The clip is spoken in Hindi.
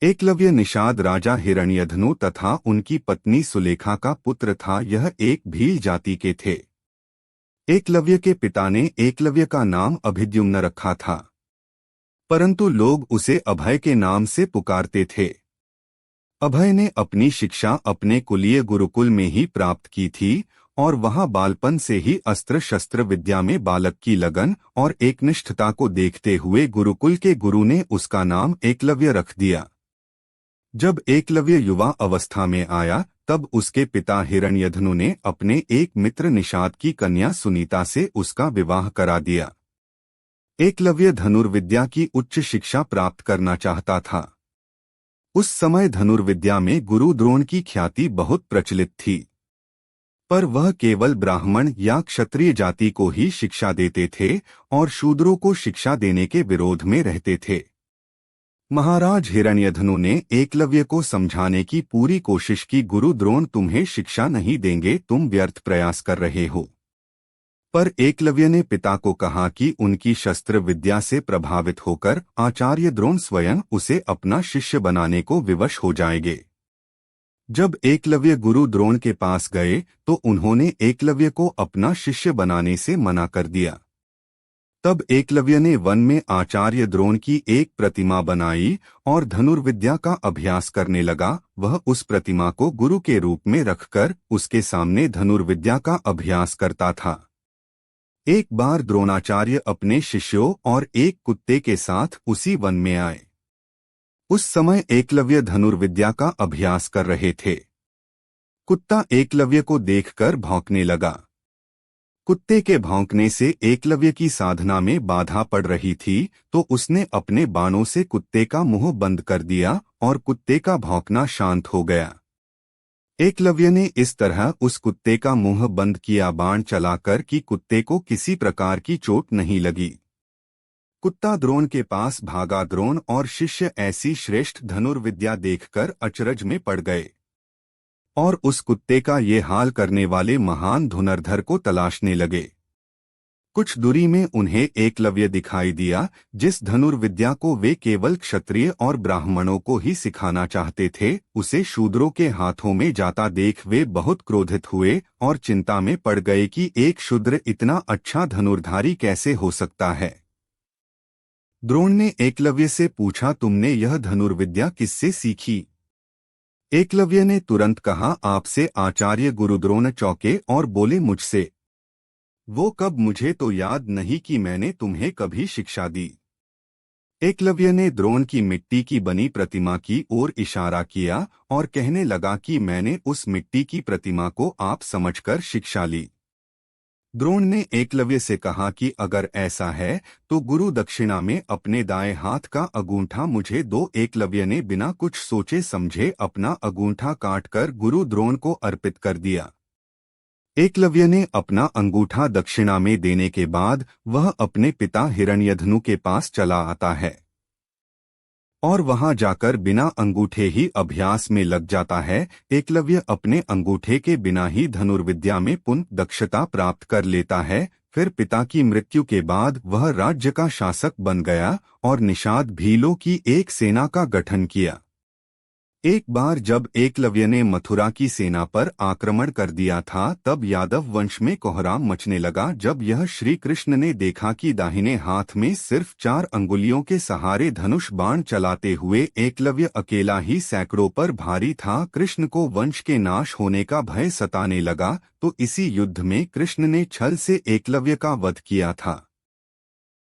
एकलव्य निषाद राजा हिरण्यधनु तथा उनकी पत्नी सुलेखा का पुत्र था। यह एक भील जाति के थे। एकलव्य के पिता ने एकलव्य का नाम अभिद्युम्न रखा था, परंतु लोग उसे अभय के नाम से पुकारते थे। अभय ने अपनी शिक्षा अपने कुलीय गुरुकुल में ही प्राप्त की थी और वहां बालपन से ही अस्त्र शस्त्र विद्या में बालक की लगन और एकनिष्ठता को देखते हुए गुरुकुल के गुरु ने उसका नाम एकलव्य रख दिया। जब एकलव्य युवा अवस्था में आया तब उसके पिता हिरण्यधनु ने अपने एक मित्र निषाद की कन्या सुनीता से उसका विवाह करा दिया। एकलव्य धनुर्विद्या की उच्च शिक्षा प्राप्त करना चाहता था। उस समय धनुर्विद्या में गुरु द्रोण की ख्याति बहुत प्रचलित थी, पर वह केवल ब्राह्मण या क्षत्रिय जाति को ही शिक्षा देते थे और शूद्रों को शिक्षा देने के विरोध में रहते थे। महाराज हिरण्यधनु ने एकलव्य को समझाने की पूरी कोशिश की। गुरु द्रोण तुम्हें शिक्षा नहीं देंगे, तुम व्यर्थ प्रयास कर रहे हो। पर एकलव्य ने पिता को कहा कि उनकी शस्त्र विद्या से प्रभावित होकर आचार्य द्रोण स्वयं उसे अपना शिष्य बनाने को विवश हो जाएंगे। जब एकलव्य गुरु द्रोण के पास गए तो उन्होंने एकलव्य को अपना शिष्य बनाने से मना कर दिया। तब एकलव्य ने वन में आचार्य द्रोण की एक प्रतिमा बनाई और धनुर्विद्या का अभ्यास करने लगा। वह उस प्रतिमा को गुरु के रूप में रखकर उसके सामने धनुर्विद्या का अभ्यास करता था। एक बार द्रोणाचार्य अपने शिष्यों और एक कुत्ते के साथ उसी वन में आए। उस समय एकलव्य धनुर्विद्या का अभ्यास कर रहे थे। कुत्ता एकलव्य को देखकर भौंकने लगा। कुत्ते के भौंकने से एकलव्य की साधना में बाधा पड़ रही थी, तो उसने अपने बाणों से कुत्ते का मुंह बंद कर दिया और कुत्ते का भौंकना शांत हो गया। एकलव्य ने इस तरह उस कुत्ते का मुंह बंद किया बाण चलाकर कि कुत्ते को किसी प्रकार की चोट नहीं लगी। कुत्ता द्रोण के पास भागा। द्रोण और शिष्य ऐसी श्रेष्ठ धनुर्विद्या देखकर अचरज में पड़ गए और उस कुत्ते का ये हाल करने वाले महान धनुर्धर को तलाशने लगे। कुछ दूरी में उन्हें एकलव्य दिखाई दिया, जिस धनुर्विद्या को वे केवल क्षत्रिय और ब्राह्मणों को ही सिखाना चाहते थे। उसे शूद्रों के हाथों में जाता देख वे बहुत क्रोधित हुए और चिंता में पड़ गए कि एक शूद्र इतना अच्छा धनुर्धारी कैसे हो सकता है। द्रोण ने एकलव्य से पूछा, तुमने यह धनुर्विद्या किससे सीखी? एकलव्य ने तुरंत कहा, आपसे आचार्य गुरु द्रोण चौंके और बोले, मुझसे? वो कब? मुझे तो याद नहीं कि मैंने तुम्हें कभी शिक्षा दी। एकलव्य ने द्रोण की मिट्टी की बनी प्रतिमा की ओर इशारा किया और कहने लगा कि मैंने उस मिट्टी की प्रतिमा को आप समझकर शिक्षा ली। द्रोण ने एकलव्य से कहा कि अगर ऐसा है तो गुरु दक्षिणा में अपने दाएं हाथ का अंगूठा मुझे दो। एकलव्य ने बिना कुछ सोचे समझे अपना अंगूठा काटकर गुरु द्रोण को अर्पित कर दिया। एकलव्य ने अपना अंगूठा दक्षिणा में देने के बाद वह अपने पिता हिरण्यधनु के पास चला आता है और वहां जाकर बिना अंगूठे ही अभ्यास में लग जाता है। एकलव्य अपने अंगूठे के बिना ही धनुर्विद्या में पूर्ण दक्षता प्राप्त कर लेता है। फिर पिता की मृत्यु के बाद वह राज्य का शासक बन गया और निषाद भीलों की एक सेना का गठन किया। एक बार जब एकलव्य ने मथुरा की सेना पर आक्रमण कर दिया था तब यादव वंश में कोहराम मचने लगा। जब यह श्री कृष्ण ने देखा कि दाहिने हाथ में सिर्फ 4 अंगुलियों के सहारे धनुष बाण चलाते हुए एकलव्य अकेला ही सैकड़ों पर भारी था, कृष्ण को वंश के नाश होने का भय सताने लगा। तो इसी युद्ध में कृष्ण ने छल से एकलव्य का वध किया था।